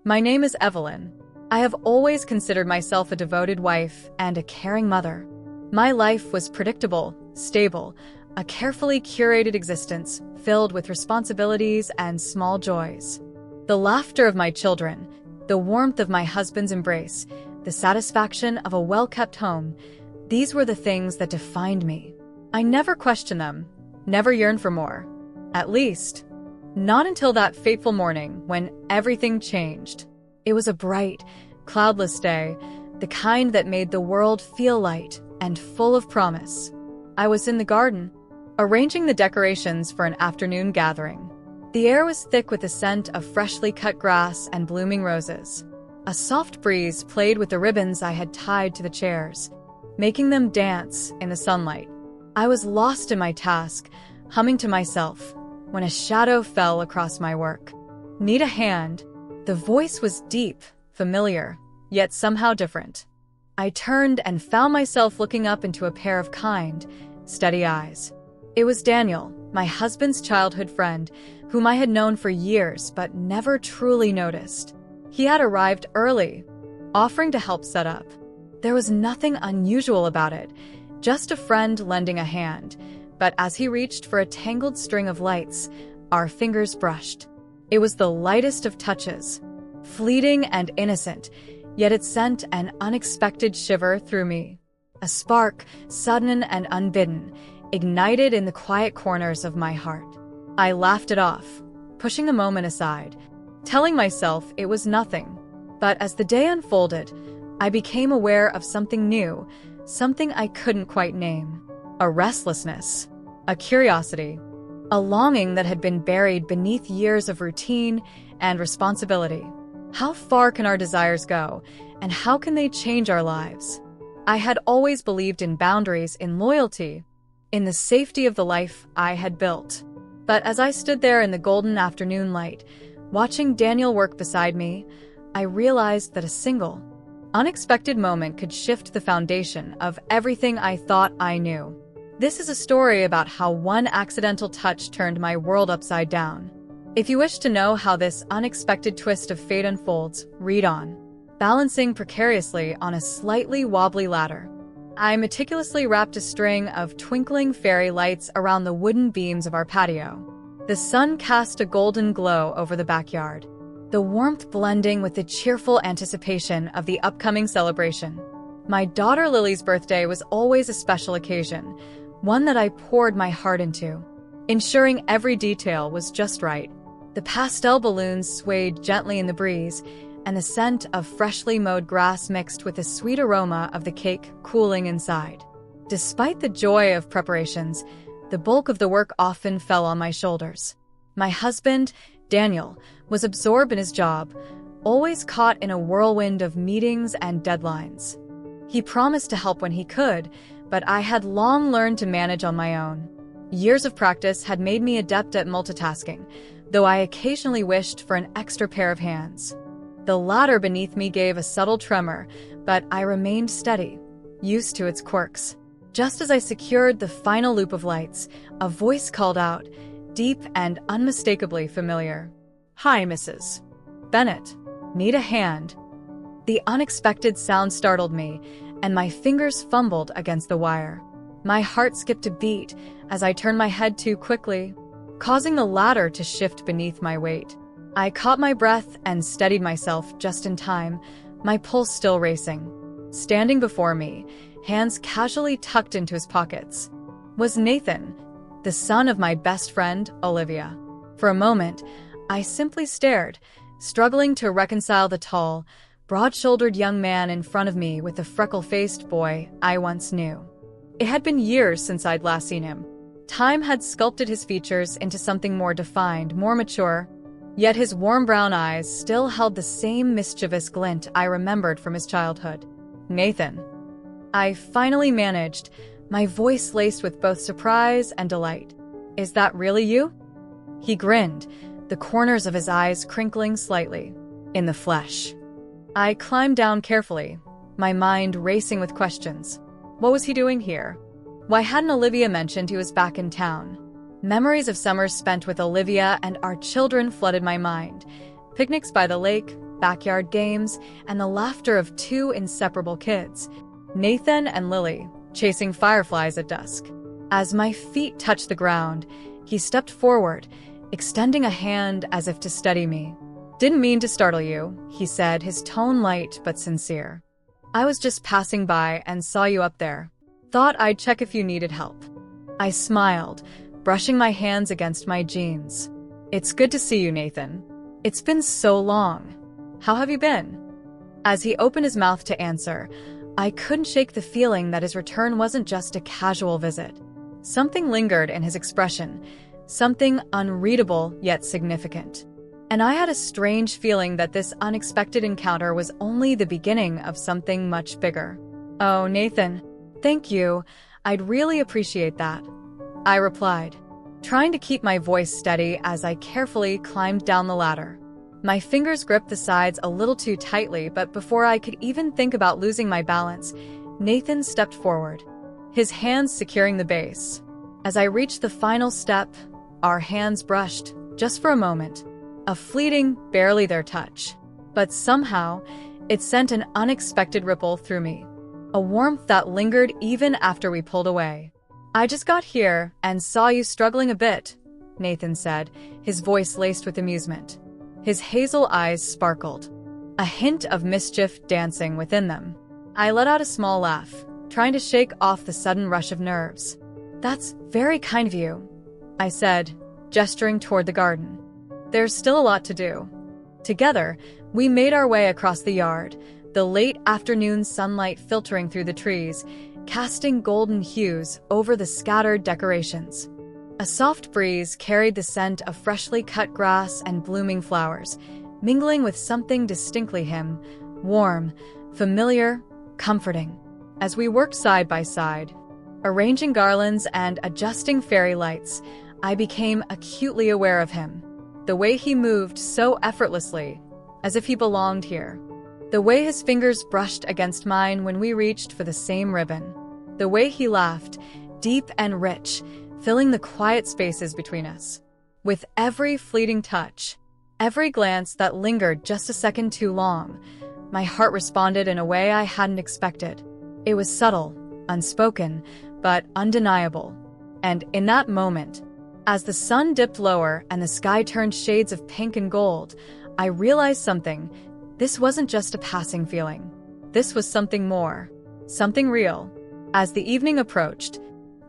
My name is Evelyn. I have always considered myself a devoted wife and a caring mother. My life was predictable, stable, a carefully curated existence filled with responsibilities and small joys. The laughter of my children, the warmth of my husband's embrace, the satisfaction of a well-kept home, these were the things that defined me. I never questioned them, never yearned for more. At least, not until that fateful morning when everything changed. It was a bright, cloudless day, the kind that made the world feel light and full of promise. I was in the garden, arranging the decorations for an afternoon gathering. The air was thick with the scent of freshly cut grass and blooming roses. A soft breeze played with the ribbons I had tied to the chairs, making them dance in the sunlight. I was lost in my task, humming to myself, when a shadow fell across my work. Need a hand? The voice was deep, familiar, yet somehow different. I turned and found myself looking up into a pair of kind, steady eyes. It was Daniel, my husband's childhood friend, whom I had known for years but never truly noticed. He had arrived early, offering to help set up. There was nothing unusual about it, just a friend lending a hand. But as he reached for a tangled string of lights, our fingers brushed. It was the lightest of touches, fleeting and innocent, yet it sent an unexpected shiver through me. A spark, sudden and unbidden, ignited in the quiet corners of my heart. I laughed it off, pushing the moment aside, telling myself it was nothing. But as the day unfolded, I became aware of something new, something I couldn't quite name. A restlessness, a curiosity, a longing that had been buried beneath years of routine and responsibility. How far can our desires go, and how can they change our lives? I had always believed in boundaries, in loyalty, in the safety of the life I had built. But as I stood there in the golden afternoon light, watching Daniel work beside me, I realized that a single, unexpected moment could shift the foundation of everything I thought I knew. This is a story about how one accidental touch turned my world upside down. If you wish to know how this unexpected twist of fate unfolds, read on. Balancing precariously on a slightly wobbly ladder, I meticulously wrapped a string of twinkling fairy lights around the wooden beams of our patio. The sun cast a golden glow over the backyard, the warmth blending with the cheerful anticipation of the upcoming celebration. My daughter Lily's birthday was always a special occasion, one that I poured my heart into, ensuring every detail was just right. The pastel balloons swayed gently in the breeze, and the scent of freshly mowed grass mixed with the sweet aroma of the cake cooling inside. Despite the joy of preparations, the bulk of the work often fell on my shoulders. My husband, Daniel, was absorbed in his job, always caught in a whirlwind of meetings and deadlines. He promised to help when he could, but I had long learned to manage on my own. Years of practice had made me adept at multitasking, though I occasionally wished for an extra pair of hands. The ladder beneath me gave a subtle tremor, but I remained steady, used to its quirks. Just as I secured the final loop of lights, a voice called out, deep and unmistakably familiar. "Hi, Mrs. Bennett. Need a hand?" The unexpected sound startled me, and my fingers fumbled against the wire. My heart skipped a beat as I turned my head too quickly, causing the ladder to shift beneath my weight. I caught my breath and steadied myself just in time, my pulse still racing. Standing before me, hands casually tucked into his pockets, was Nathan, the son of my best friend, Olivia. For a moment, I simply stared, struggling to reconcile the tall, broad-shouldered young man in front of me with the freckle-faced boy I once knew. It had been years since I'd last seen him. Time had sculpted his features into something more defined, more mature, yet his warm brown eyes still held the same mischievous glint I remembered from his childhood. "Nathan." I finally managed, my voice laced with both surprise and delight. "Is that really you?" He grinned, the corners of his eyes crinkling slightly. "In the flesh." I climbed down carefully, my mind racing with questions. What was he doing here? Why hadn't Olivia mentioned he was back in town? Memories of summers spent with Olivia and our children flooded my mind. Picnics by the lake, backyard games, and the laughter of two inseparable kids, Nathan and Lily, chasing fireflies at dusk. As my feet touched the ground, he stepped forward, extending a hand as if to steady me. "Didn't mean to startle you," he said, his tone light but sincere. "I was just passing by and saw you up there. Thought I'd check if you needed help." I smiled, brushing my hands against my jeans. "It's good to see you, Nathan. It's been so long. How have you been?" As he opened his mouth to answer, I couldn't shake the feeling that his return wasn't just a casual visit. Something lingered in his expression, something unreadable yet significant. And I had a strange feeling that this unexpected encounter was only the beginning of something much bigger. "Oh, Nathan, thank you. I'd really appreciate that," I replied, trying to keep my voice steady as I carefully climbed down the ladder. My fingers gripped the sides a little too tightly, but before I could even think about losing my balance, Nathan stepped forward, his hands securing the base. As I reached the final step, our hands brushed, just for a moment, a fleeting, barely there touch. But somehow, it sent an unexpected ripple through me, a warmth that lingered even after we pulled away. "I just got here and saw you struggling a bit," Nathan said, his voice laced with amusement. His hazel eyes sparkled, a hint of mischief dancing within them. I let out a small laugh, trying to shake off the sudden rush of nerves. "That's very kind of you," I said, gesturing toward the garden. "There's still a lot to do." Together, we made our way across the yard, the late afternoon sunlight filtering through the trees, casting golden hues over the scattered decorations. A soft breeze carried the scent of freshly cut grass and blooming flowers, mingling with something distinctly him, warm, familiar, comforting. As we worked side by side, arranging garlands and adjusting fairy lights, I became acutely aware of him. The way he moved so effortlessly, as if he belonged here. The way his fingers brushed against mine when we reached for the same ribbon. The way he laughed, deep and rich, filling the quiet spaces between us. With every fleeting touch, every glance that lingered just a second too long, my heart responded in a way I hadn't expected. It was subtle, unspoken, but undeniable. And in that moment, as the sun dipped lower and the sky turned shades of pink and gold, I realized something. This wasn't just a passing feeling. This was something more, something real. As the evening approached,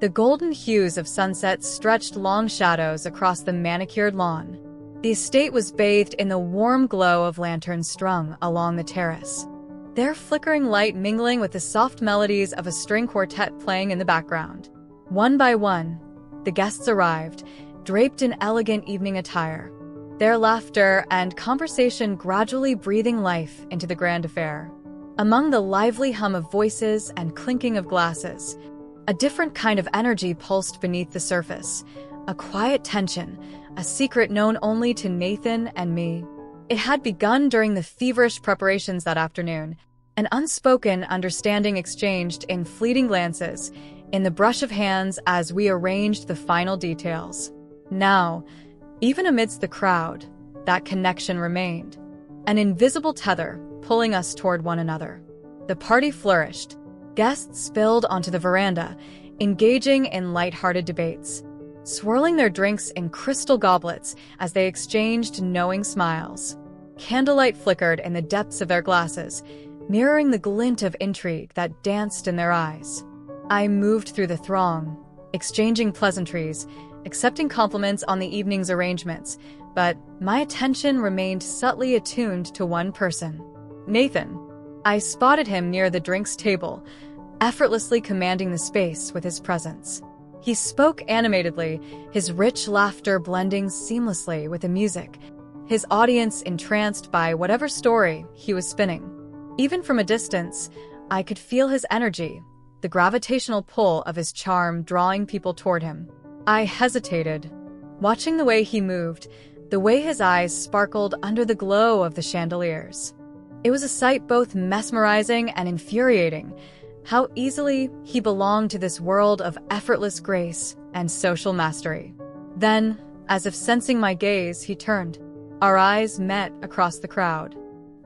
the golden hues of sunset stretched long shadows across the manicured lawn. The estate was bathed in the warm glow of lanterns strung along the terrace, their flickering light mingling with the soft melodies of a string quartet playing in the background. One by one, the guests arrived, draped in elegant evening attire, their laughter and conversation gradually breathing life into the grand affair. Among the lively hum of voices and clinking of glasses, a different kind of energy pulsed beneath the surface, a quiet tension, a secret known only to Nathan and me. It had begun during the feverish preparations that afternoon, an unspoken understanding exchanged in fleeting glances, in the brush of hands as we arranged the final details. Now, even amidst the crowd, that connection remained, an invisible tether pulling us toward one another. The party flourished. Guests spilled onto the veranda, engaging in light-hearted debates, swirling their drinks in crystal goblets as they exchanged knowing smiles. Candlelight flickered in the depths of their glasses, mirroring the glint of intrigue that danced in their eyes. I moved through the throng, exchanging pleasantries, accepting compliments on the evening's arrangements, but my attention remained subtly attuned to one person. Nathan. I spotted him near the drinks table, effortlessly commanding the space with his presence. He spoke animatedly, his rich laughter blending seamlessly with the music, his audience entranced by whatever story he was spinning. Even from a distance, I could feel his energy, the gravitational pull of his charm drawing people toward him. I hesitated, watching the way he moved, the way his eyes sparkled under the glow of the chandeliers. It was a sight both mesmerizing and infuriating, how easily he belonged to this world of effortless grace and social mastery. Then, as if sensing my gaze, he turned. Our eyes met across the crowd,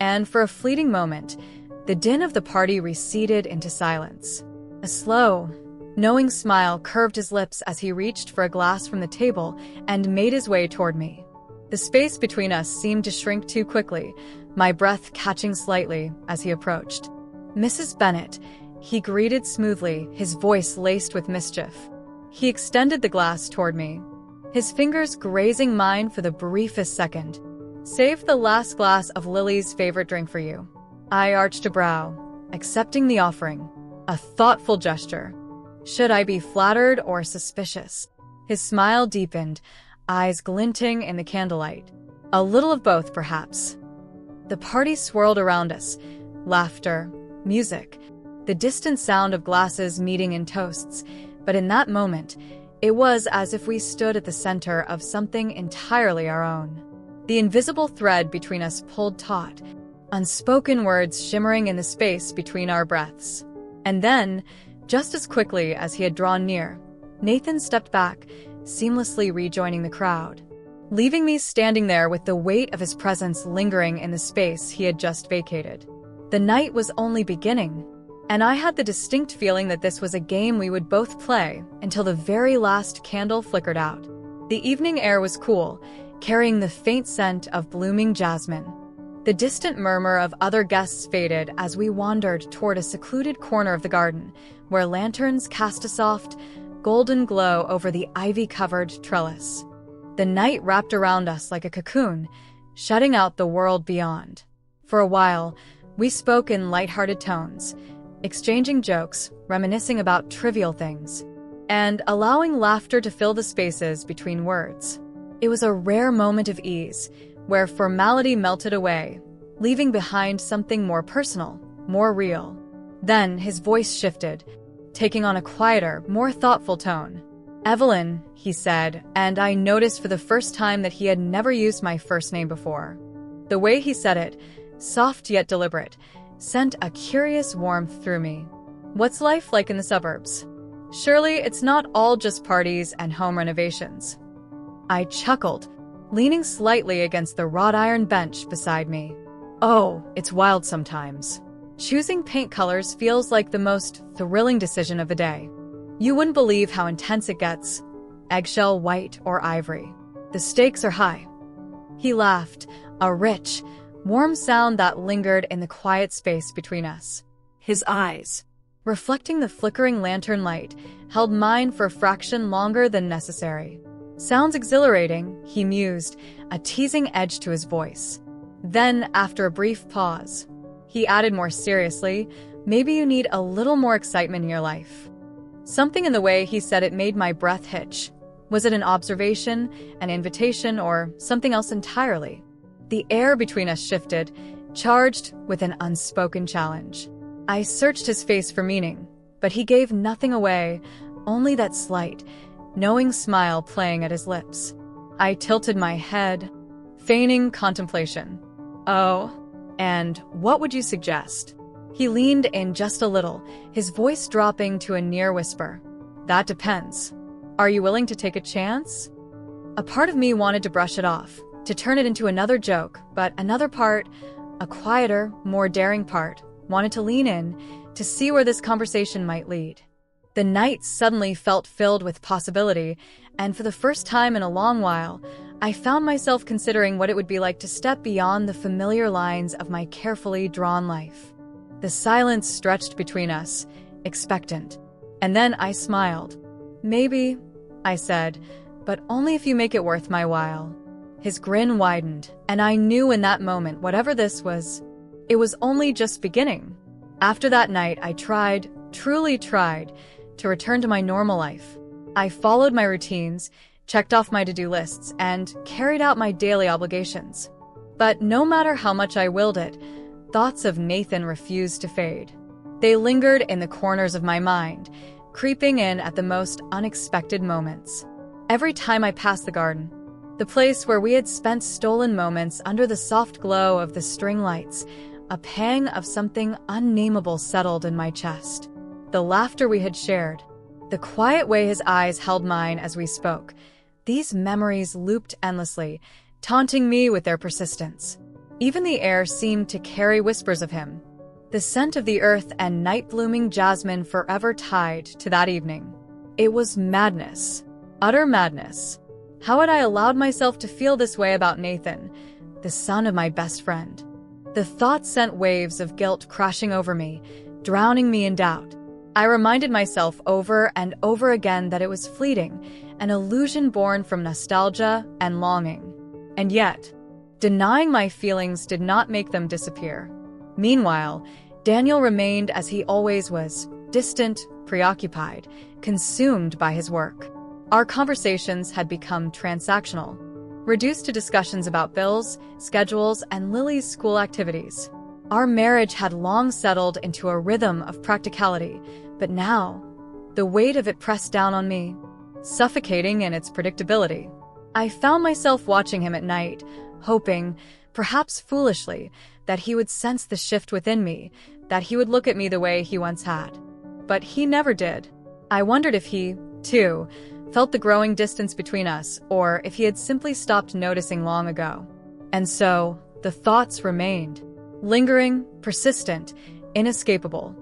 And for a fleeting moment, the din of the party receded into silence. A slow, knowing smile curved his lips as he reached for a glass from the table and made his way toward me. The space between us seemed to shrink too quickly, my breath catching slightly as he approached. "Mrs. Bennet," he greeted smoothly, his voice laced with mischief. He extended the glass toward me, his fingers grazing mine for the briefest second. "Save the last glass of Lily's favorite drink for you." I arched a brow, accepting the offering, a thoughtful gesture. Should I be flattered or suspicious? His smile deepened, eyes glinting in the candlelight. A little of both, perhaps. The party swirled around us. Laughter, music, the distant sound of glasses meeting in toasts. But in that moment, it was as if we stood at the center of something entirely our own. The invisible thread between us pulled taut, unspoken words shimmering in the space between our breaths. And then, just as quickly as he had drawn near, Nathan stepped back, seamlessly rejoining the crowd, leaving me standing there with the weight of his presence lingering in the space he had just vacated. The night was only beginning, and I had the distinct feeling that this was a game we would both play until the very last candle flickered out. The evening air was cool, carrying the faint scent of blooming jasmine. The distant murmur of other guests faded as we wandered toward a secluded corner of the garden, where lanterns cast a soft, golden glow over the ivy-covered trellis. The night wrapped around us like a cocoon, shutting out the world beyond. For a while, we spoke in lighthearted tones, exchanging jokes, reminiscing about trivial things, and allowing laughter to fill the spaces between words. It was a rare moment of ease, where formality melted away, leaving behind something more personal, more real. Then his voice shifted, taking on a quieter, more thoughtful tone. "Evelyn," he said, and I noticed for the first time that he had never used my first name before. The way he said it, soft yet deliberate, sent a curious warmth through me. "What's life like in the suburbs? Surely it's not all just parties and home renovations." I chuckled, leaning slightly against the wrought iron bench beside me. "Oh, it's wild sometimes. Choosing paint colors feels like the most thrilling decision of the day. You wouldn't believe how intense it gets. Eggshell, white, or ivory. The stakes are high." He laughed, a rich, warm sound that lingered in the quiet space between us. His eyes, reflecting the flickering lantern light, held mine for a fraction longer than necessary. "Sounds exhilarating," he mused, a teasing edge to his voice. Then, after a brief pause, he added more seriously, "Maybe you need a little more excitement in your life." Something in the way he said it made my breath hitch. Was it an observation, an invitation, or something else entirely? The air between us shifted, charged with an unspoken challenge. I searched his face for meaning, but he gave nothing away, only that slight, knowing smile playing at his lips. I tilted my head, feigning contemplation. "Oh, and what would you suggest?" He leaned in just a little, his voice dropping to a near whisper. "That depends. Are you willing to take a chance?" A part of me wanted to brush it off, to turn it into another joke, but another part, a quieter, more daring part, wanted to lean in, to see where this conversation might lead. The night suddenly felt filled with possibility, and for the first time in a long while, I found myself considering what it would be like to step beyond the familiar lines of my carefully drawn life. The silence stretched between us, expectant, and then I smiled. "Maybe," I said, "but only if you make it worth my while." His grin widened, and I knew in that moment whatever this was, it was only just beginning. After that night, I tried, truly tried, to return to my normal life. I followed my routines, checked off my to-do lists, and carried out my daily obligations. But no matter how much I willed it, thoughts of Nathan refused to fade. They lingered in the corners of my mind, creeping in at the most unexpected moments. Every time I passed the garden, the place where we had spent stolen moments under the soft glow of the string lights, a pang of something unnameable settled in my chest. The laughter we had shared, the quiet way his eyes held mine as we spoke, these memories looped endlessly, taunting me with their persistence. Even the air seemed to carry whispers of him. The scent of the earth and night-blooming jasmine forever tied to that evening. It was madness. Utter madness. How had I allowed myself to feel this way about Nathan, the son of my best friend? The thought sent waves of guilt crashing over me, drowning me in doubt. I reminded myself over and over again that it was fleeting, an illusion born from nostalgia and longing. And yet, denying my feelings did not make them disappear. Meanwhile, Daniel remained as he always was, distant, preoccupied, consumed by his work. Our conversations had become transactional, reduced to discussions about bills, schedules, and Lily's school activities. Our marriage had long settled into a rhythm of practicality, but now, the weight of it pressed down on me, suffocating in its predictability. I found myself watching him at night, hoping, perhaps foolishly, that he would sense the shift within me, that he would look at me the way he once had. But he never did. I wondered if he, too, felt the growing distance between us, or if he had simply stopped noticing long ago. And so, the thoughts remained, lingering, persistent, inescapable.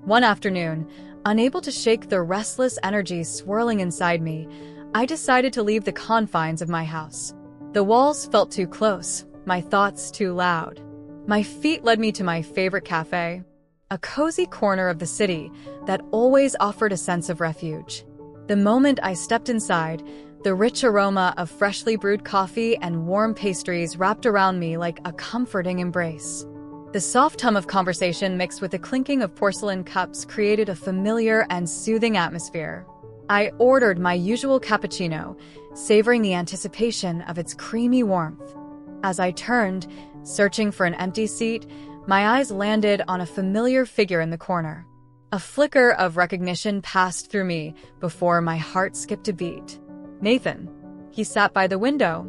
One afternoon, unable to shake the restless energy swirling inside me, I decided to leave the confines of my house. The walls felt too close, my thoughts too loud. My feet led me to my favorite cafe, a cozy corner of the city that always offered a sense of refuge. The moment I stepped inside, the rich aroma of freshly brewed coffee and warm pastries wrapped around me like a comforting embrace. The soft hum of conversation mixed with the clinking of porcelain cups created a familiar and soothing atmosphere. I ordered my usual cappuccino, savoring the anticipation of its creamy warmth. As I turned, searching for an empty seat, my eyes landed on a familiar figure in the corner. A flicker of recognition passed through me before my heart skipped a beat. Nathan. He sat by the window,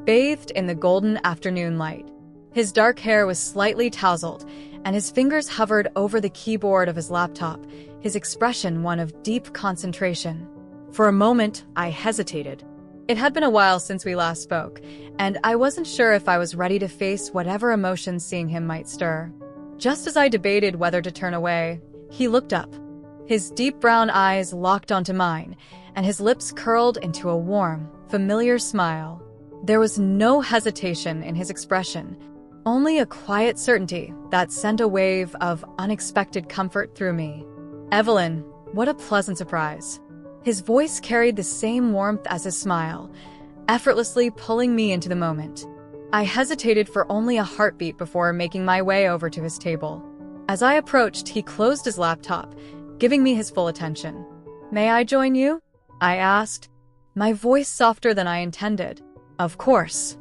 bathed in the golden afternoon light. His dark hair was slightly tousled, and his fingers hovered over the keyboard of his laptop, his expression one of deep concentration. For a moment, I hesitated. It had been a while since we last spoke, and I wasn't sure if I was ready to face whatever emotions seeing him might stir. Just as I debated whether to turn away, he looked up. His deep brown eyes locked onto mine, and his lips curled into a warm, familiar smile. There was no hesitation in his expression, only a quiet certainty that sent a wave of unexpected comfort through me. Evelyn, what a pleasant surprise. His voice carried the same warmth as his smile, effortlessly pulling me into the moment. I hesitated for only a heartbeat before making my way over to his table. As I approached, he closed his laptop, giving me his full attention. "May I join you?" I asked, my voice softer than I intended. "Of course."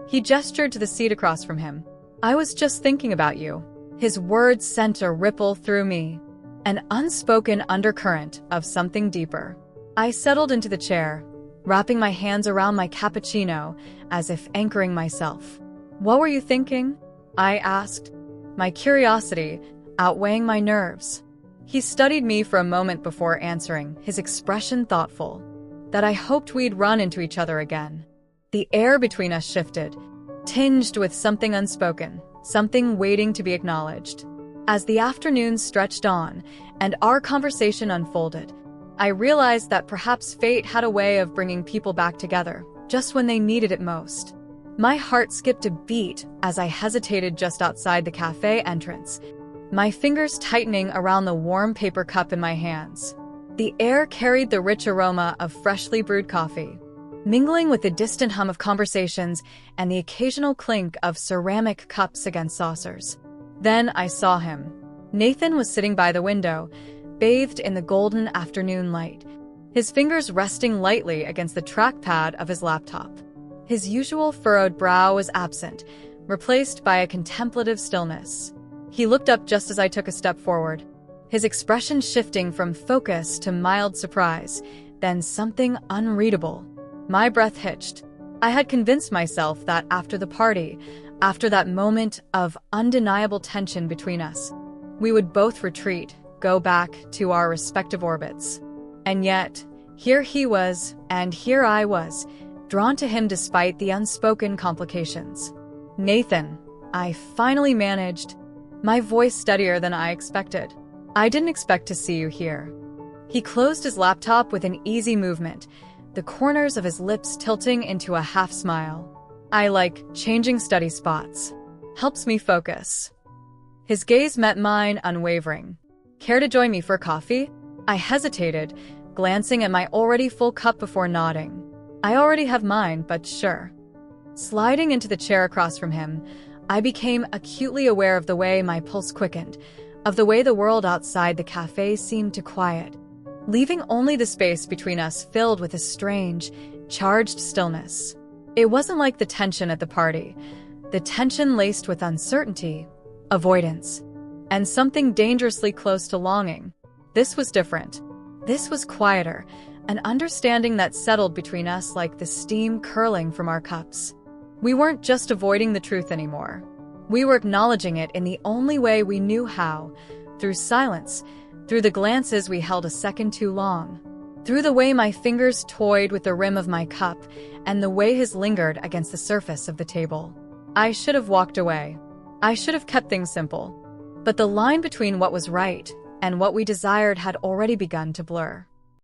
He gestured to the seat across from him. "I was just thinking about you." His words sent a ripple through me, an unspoken undercurrent of something deeper. I settled into the chair, wrapping my hands around my cappuccino as if anchoring myself. "What were you thinking?" I asked, my curiosity outweighing my nerves. He studied me for a moment before answering, his expression thoughtful. "That I hoped we'd run into each other again." The air between us shifted, tinged with something unspoken, something waiting to be acknowledged. As the afternoon stretched on and our conversation unfolded, I realized that perhaps fate had a way of bringing people back together, just when they needed it most. My heart skipped a beat as I hesitated just outside the cafe entrance, my fingers tightening around the warm paper cup in my hands. The air carried the rich aroma of freshly brewed coffee, mingling with the distant hum of conversations and the occasional clink of ceramic cups against saucers. Then I saw him. Nathan was sitting by the window, bathed in the golden afternoon light, his fingers resting lightly against the trackpad of his laptop. His usual furrowed brow was absent, replaced by a contemplative stillness. He looked up just as I took a step forward, his expression shifting from focus to mild surprise, then something unreadable. My breath hitched. I had convinced myself that after the party, after that moment of undeniable tension between us, we would both retreat, go back to our respective orbits. And yet, here he was, and here I was, drawn to him despite the unspoken complications. "Nathan," I finally managed, my voice steadier than I expected. I didn't expect to see you here. He closed his laptop with an easy movement, the corners of his lips tilting into a half smile. I like changing study spots. Helps me focus. His gaze met mine, unwavering. Care to join me for coffee? I hesitated, glancing at my already full cup before nodding. I already have mine, but sure. Sliding into the chair across from him, I became acutely aware of the way my pulse quickened, of the way the world outside the cafe seemed to quiet, leaving only the space between us filled with a strange, charged stillness. It wasn't like the tension at the party, the tension laced with uncertainty, avoidance, and something dangerously close to longing. This was different. This was quieter, an understanding that settled between us like the steam curling from our cups. We weren't just avoiding the truth anymore. We were acknowledging it in the only way we knew how, through silence, through the glances we held a second too long, through the way my fingers toyed with the rim of my cup, and the way his lingered against the surface of the table. I should have walked away. I should have kept things simple. But the line between what was right and what we desired had already begun to blur.